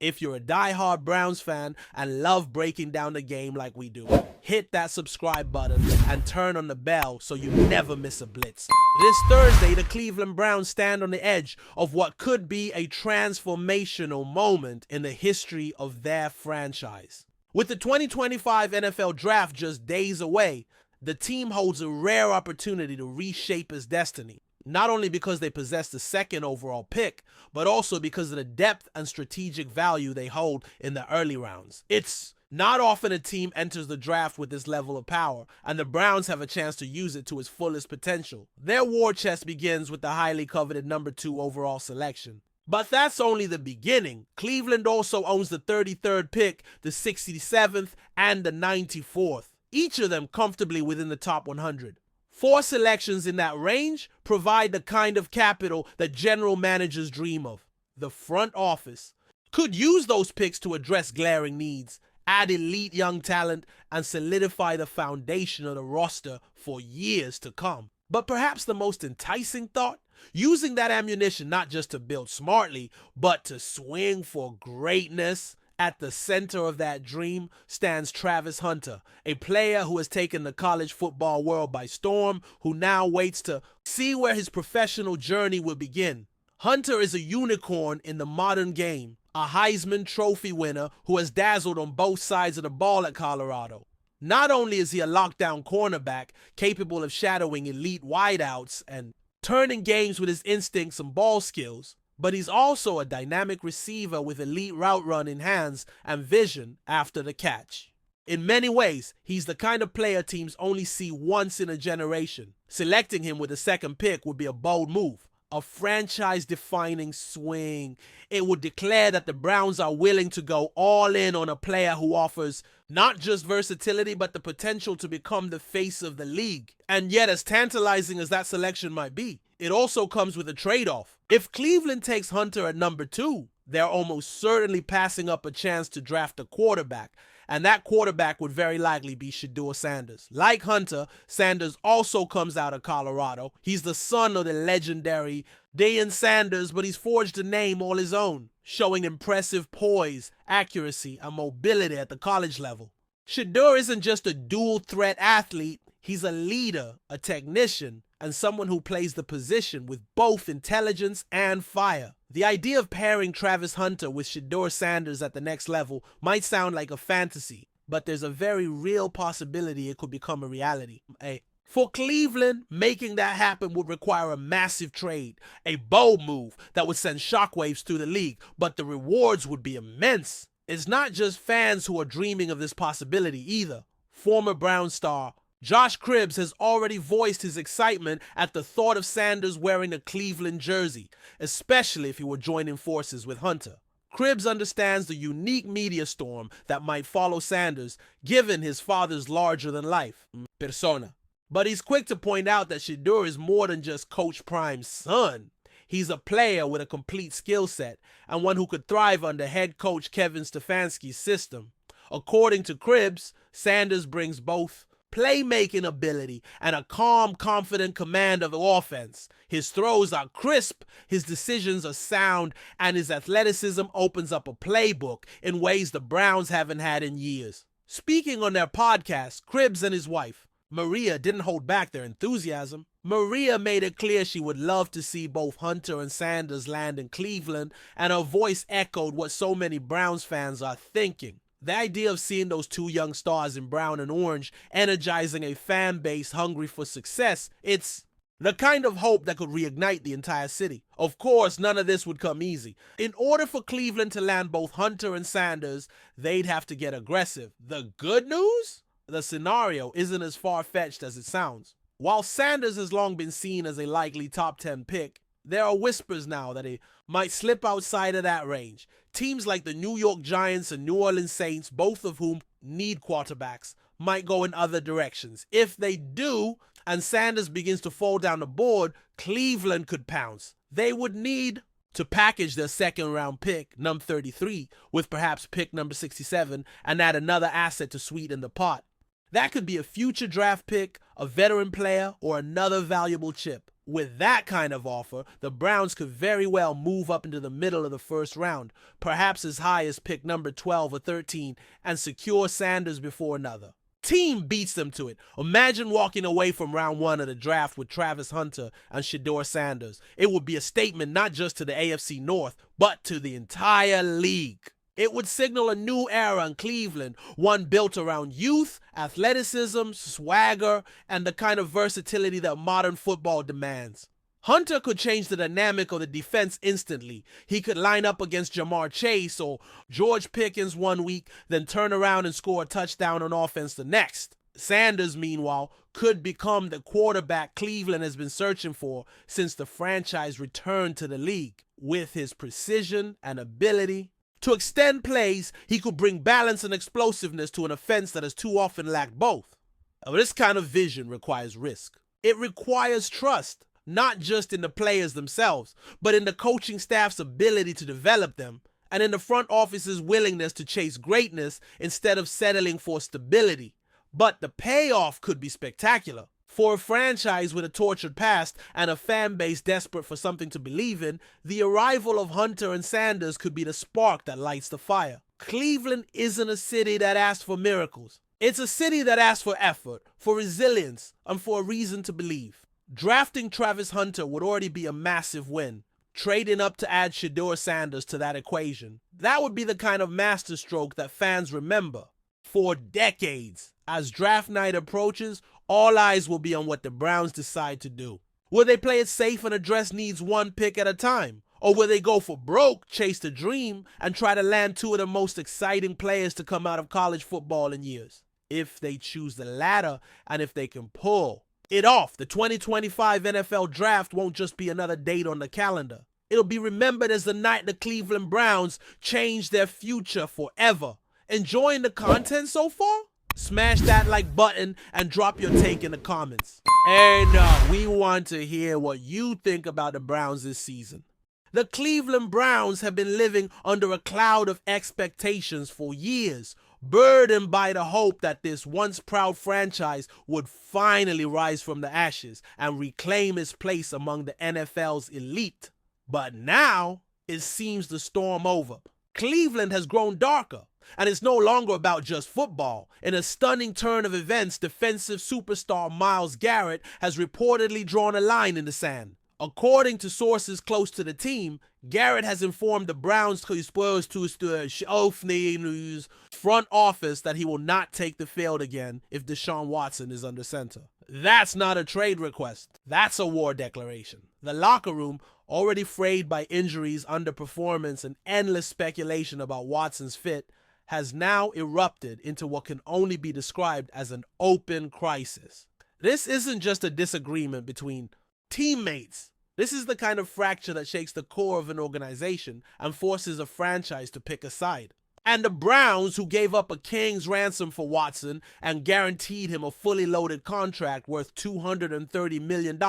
If you're a die-hard Browns fan and love breaking down the game like we do, hit that subscribe button and turn on the bell so you never miss a blitz. This Thursday, the Cleveland Browns stand on the edge of what could be a transformational moment in the history of their franchise. With the 2025 NFL Draft just days away, the team holds a rare opportunity to reshape its destiny. Not only because they possess the second overall pick, but also because of the depth and strategic value they hold in the early rounds. It's not often a team enters the draft with this level of power, and the Browns have a chance to use it to its fullest potential. Their war chest begins with the highly coveted number 2 overall selection. But that's only the beginning. Cleveland also owns the 33rd pick, the 67th, and the 94th, each of them comfortably within the top 100. 4 selections in that range provide the kind of capital that general managers dream of. The front office could use those picks to address glaring needs, add elite young talent, and solidify the foundation of the roster for years to come. But perhaps the most enticing thought? Using that ammunition not just to build smartly, but to swing for greatness. At the center of that dream stands Travis Hunter, a player who has taken the college football world by storm, who now waits to see where his professional journey will begin. Hunter is a unicorn in the modern game, a Heisman Trophy winner who has dazzled on both sides of the ball at Colorado. Not only is he a lockdown cornerback capable of shadowing elite wideouts and turning games with his instincts and ball skills, but he's also a dynamic receiver with elite route running hands and vision after the catch. In many ways, he's the kind of player teams only see once in a generation. Selecting him with the second pick would be a bold move, a franchise-defining swing. It would declare that the Browns are willing to go all in on a player who offers not just versatility, but the potential to become the face of the league. And yet, as tantalizing as that selection might be, it also comes with a trade-off. If Cleveland takes Hunter at number 2, they're almost certainly passing up a chance to draft a quarterback, and that quarterback would very likely be Shedeur Sanders. Like Hunter, Sanders also comes out of Colorado. He's the son of the legendary Deion Sanders, but he's forged a name all his own, showing impressive poise, accuracy, and mobility at the college level. Shedeur isn't just a dual-threat athlete, he's a leader, a technician, and someone who plays the position with both intelligence and fire. The idea of pairing Travis Hunter with Shedeur Sanders at the next level might sound like a fantasy, but there's a very real possibility it could become a reality. For Cleveland, making that happen would require a massive trade, a bold move that would send shockwaves through the league, but the rewards would be immense. It's not just fans who are dreaming of this possibility either. Former Browns star Josh Cribbs has already voiced his excitement at the thought of Sanders wearing a Cleveland jersey, especially if he were joining forces with Hunter. Cribbs understands the unique media storm that might follow Sanders, given his father's larger-than-life persona. But he's quick to point out that Shedeur is more than just Coach Prime's son. He's a player with a complete skill set, and one who could thrive under head coach Kevin Stefanski's system. According to Cribbs, Sanders brings both playmaking ability and a calm, confident command of the offense. His throws are crisp, his decisions are sound, and his athleticism opens up a playbook in ways the Browns haven't had in years. Speaking on their podcast, Cribbs and his wife, Maria, didn't hold back their enthusiasm. Maria made it clear she would love to see both Hunter and Sanders land in Cleveland, and her voice echoed what so many Browns fans are thinking. The idea of seeing those two young stars in brown and orange energizing a fan base hungry for success, it's the kind of hope that could reignite the entire city. Of course, none of this would come easy. In order for Cleveland to land both Hunter and Sanders, they'd have to get aggressive. The good news? The scenario isn't as far-fetched as it sounds. While Sanders has long been seen as a likely top 10 pick, there are whispers now that he might slip outside of that range. Teams like the New York Giants and New Orleans Saints, both of whom need quarterbacks, might go in other directions. If they do, and Sanders begins to fall down the board, Cleveland could pounce. They would need to package their second-round pick, number 33, with perhaps pick number 67, and add another asset to sweeten the pot. That could be a future draft pick, a veteran player, or another valuable chip. With that kind of offer, the Browns could very well move up into the middle of the first round, perhaps as high as pick number 12 or 13, and secure Sanders before another team beats them to it. Imagine walking away from round 1 of the draft with Travis Hunter and Shedeur Sanders. It would be a statement not just to the AFC North, but to the entire league. It would signal a new era in Cleveland, one built around youth, athleticism, swagger, and the kind of versatility that modern football demands. Hunter could change the dynamic of the defense instantly. He could line up against Jamar Chase or George Pickens one week, then turn around and score a touchdown on offense the next. Sanders, meanwhile, could become the quarterback Cleveland has been searching for since the franchise returned to the league. With his precision and ability to extend plays, he could bring balance and explosiveness to an offense that has too often lacked both. Now, this kind of vision requires risk. It requires trust, not just in the players themselves, but in the coaching staff's ability to develop them, and in the front office's willingness to chase greatness instead of settling for stability. But the payoff could be spectacular. For a franchise with a tortured past and a fan base desperate for something to believe in, the arrival of Hunter and Sanders could be the spark that lights the fire. Cleveland isn't a city that asks for miracles. It's a city that asks for effort, for resilience, and for a reason to believe. Drafting Travis Hunter would already be a massive win. Trading up to add Shedeur Sanders to that equation, that would be the kind of masterstroke that fans remember for decades. As draft night approaches, all eyes will be on what the Browns decide to do. Will they play it safe and address needs one pick at a time? Or will they go for broke, chase the dream, and try to land two of the most exciting players to come out of college football in years? If they choose the latter, and if they can pull it off, the 2025 NFL Draft won't just be another date on the calendar. It'll be remembered as the night the Cleveland Browns changed their future forever. Enjoying the content so far? Smash that like button and drop your take in the comments. And we want to hear what you think about the Browns this season. The Cleveland Browns have been living under a cloud of expectations for years, burdened by the hope that this once proud franchise would finally rise from the ashes and reclaim its place among the NFL's elite. But now, it seems the storm over. Cleveland has grown darker, and it's no longer about just football. In a stunning turn of events, defensive superstar Myles Garrett has reportedly drawn a line in the sand. According to sources close to the team, Garrett has informed the Browns front office that he will not take the field again if Deshaun Watson is under center. That's not a trade request. That's a war declaration. The locker room, already frayed by injuries, underperformance, and endless speculation about Watson's fit, has now erupted into what can only be described as an open crisis. This isn't just a disagreement between teammates. This is the kind of fracture that shakes the core of an organization and forces a franchise to pick a side. And the Browns, who gave up a king's ransom for Watson and guaranteed him a fully loaded contract worth $230 million,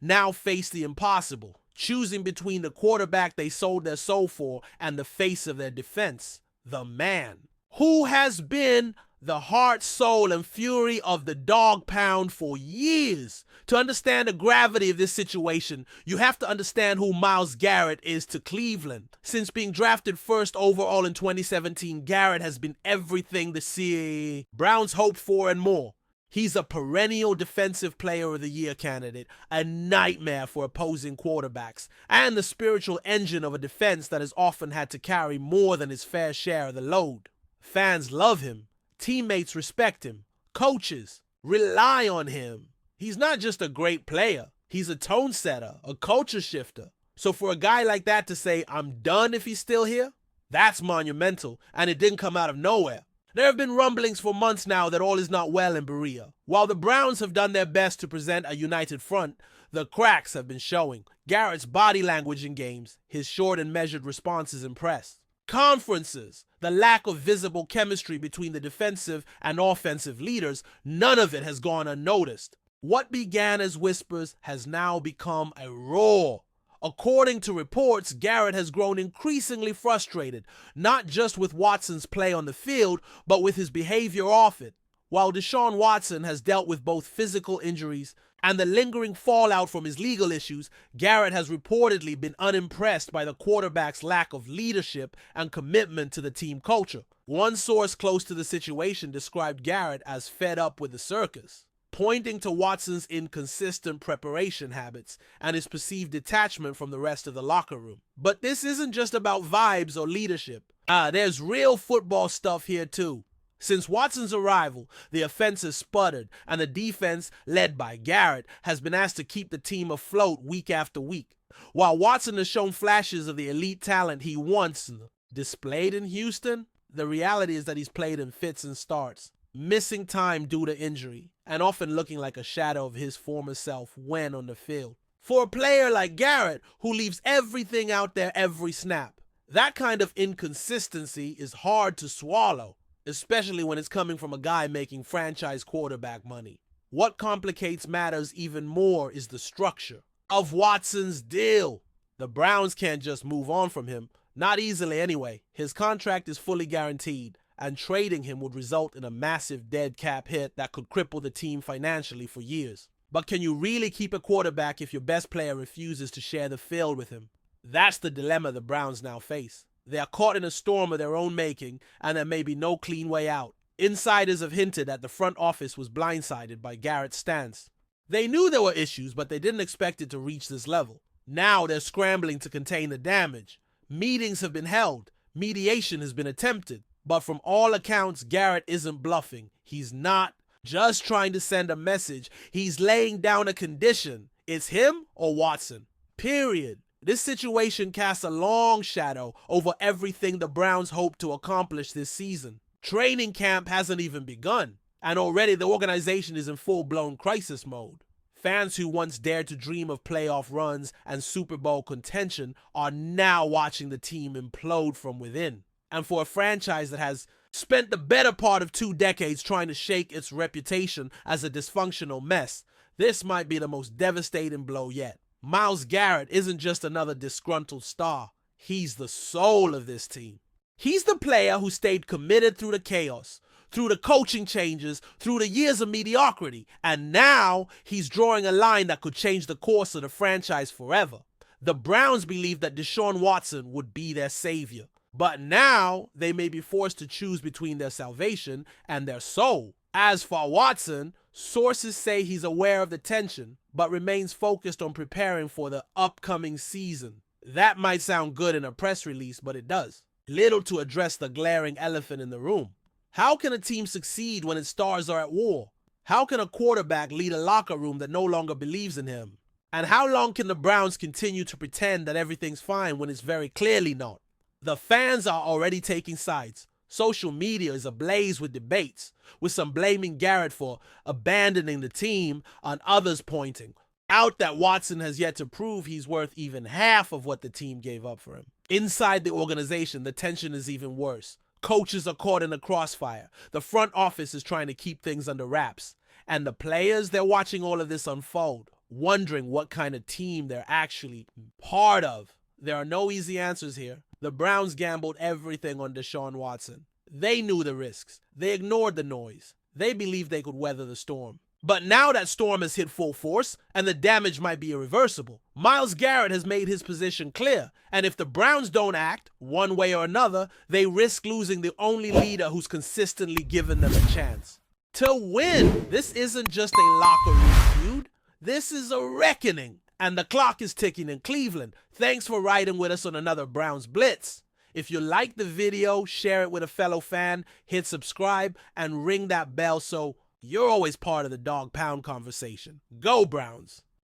now face the impossible, choosing between the quarterback they sold their soul for and the face of their defense, the man who has been the heart, soul, and fury of the Dawg Pound for years. To understand the gravity of this situation, you have to understand who Myles Garrett is to Cleveland. Since being drafted first overall in 2017, Garrett has been everything the Browns hoped for and more. He's a perennial Defensive Player of the Year candidate, a nightmare for opposing quarterbacks, and the spiritual engine of a defense that has often had to carry more than its fair share of the load. Fans love him. Teammates respect him. Coaches rely on him. He's not just a great player. He's a tone setter, a culture shifter. So for a guy like that to say, "I'm done if he's still here," that's monumental, and it didn't come out of nowhere. There have been rumblings for months now that all is not well in Berea. While the Browns have done their best to present a united front, the cracks have been showing. Garrett's body language in games, his short and measured responses impressed. Conferences, the lack of visible chemistry between the defensive and offensive leaders, none of it has gone unnoticed. What began as whispers has now become a roar. According to reports, Garrett has grown increasingly frustrated, not just with Watson's play on the field, but with his behavior off it. While Deshaun Watson has dealt with both physical injuries, and the lingering fallout from his legal issues, Garrett has reportedly been unimpressed by the quarterback's lack of leadership and commitment to the team culture. One source close to the situation described Garrett as fed up with the circus, pointing to Watson's inconsistent preparation habits and his perceived detachment from the rest of the locker room. But this isn't just about vibes or leadership. There's real football stuff here too. Since Watson's arrival, the offense has sputtered, and the defense, led by Garrett, has been asked to keep the team afloat week after week. While Watson has shown flashes of the elite talent he once displayed in Houston, the reality is that he's played in fits and starts, missing time due to injury, and often looking like a shadow of his former self when on the field. For a player like Garrett, who leaves everything out there every snap, that kind of inconsistency is hard to swallow, especially when it's coming from a guy making franchise quarterback money. What complicates matters even more is the structure of Watson's deal. The Browns can't just move on from him, not easily anyway. His contract is fully guaranteed, and trading him would result in a massive dead cap hit that could cripple the team financially for years. But can you really keep a quarterback if your best player refuses to share the field with him? That's the dilemma the Browns now face. They are caught in a storm of their own making, and there may be no clean way out. Insiders have hinted that the front office was blindsided by Garrett's stance. They knew there were issues, but they didn't expect it to reach this level. Now they're scrambling to contain the damage. Meetings have been held. Mediation has been attempted. But from all accounts, Garrett isn't bluffing. He's not just trying to send a message. He's laying down a condition. It's him or Watson. Period. This situation casts a long shadow over everything the Browns hope to accomplish this season. Training camp hasn't even begun, and already the organization is in full-blown crisis mode. Fans who once dared to dream of playoff runs and Super Bowl contention are now watching the team implode from within. And for a franchise that has spent the better part of 2 decades trying to shake its reputation as a dysfunctional mess, this might be the most devastating blow yet. Myles Garrett isn't just another disgruntled star. He's the soul of this team. He's the player who stayed committed through the chaos, through the coaching changes, through the years of mediocrity, and now he's drawing a line that could change the course of the franchise forever. The Browns believed that Deshaun Watson would be their savior, but now they may be forced to choose between their salvation and their soul. As for Watson, sources say he's aware of the tension, but remains focused on preparing for the upcoming season. That might sound good in a press release, but it does little to address the glaring elephant in the room. How can a team succeed when its stars are at war? How can a quarterback lead a locker room that no longer believes in him? And how long can the Browns continue to pretend that everything's fine when it's very clearly not? The fans are already taking sides. Social media is ablaze with debates, with some blaming Garrett for abandoning the team and others pointing out that Watson has yet to prove he's worth even half of what the team gave up for him. Inside the organization, the tension is even worse. Coaches are caught in the crossfire. The front office is trying to keep things under wraps. And the players, they're watching all of this unfold, wondering what kind of team they're actually part of. There are no easy answers here. The Browns gambled everything on Deshaun Watson. They knew the risks. They ignored the noise. They believed they could weather the storm. But now that storm has hit full force, and the damage might be irreversible. Myles Garrett has made his position clear, and if the Browns don't act, one way or another, they risk losing the only leader who's consistently given them a chance to win. This isn't just a locker room feud. This is a reckoning. And the clock is ticking in Cleveland. Thanks for riding with us on another Browns Blitz. If you like the video, share it with a fellow fan, hit subscribe, and ring that bell so you're always part of the Dawg Pound conversation. Go Browns!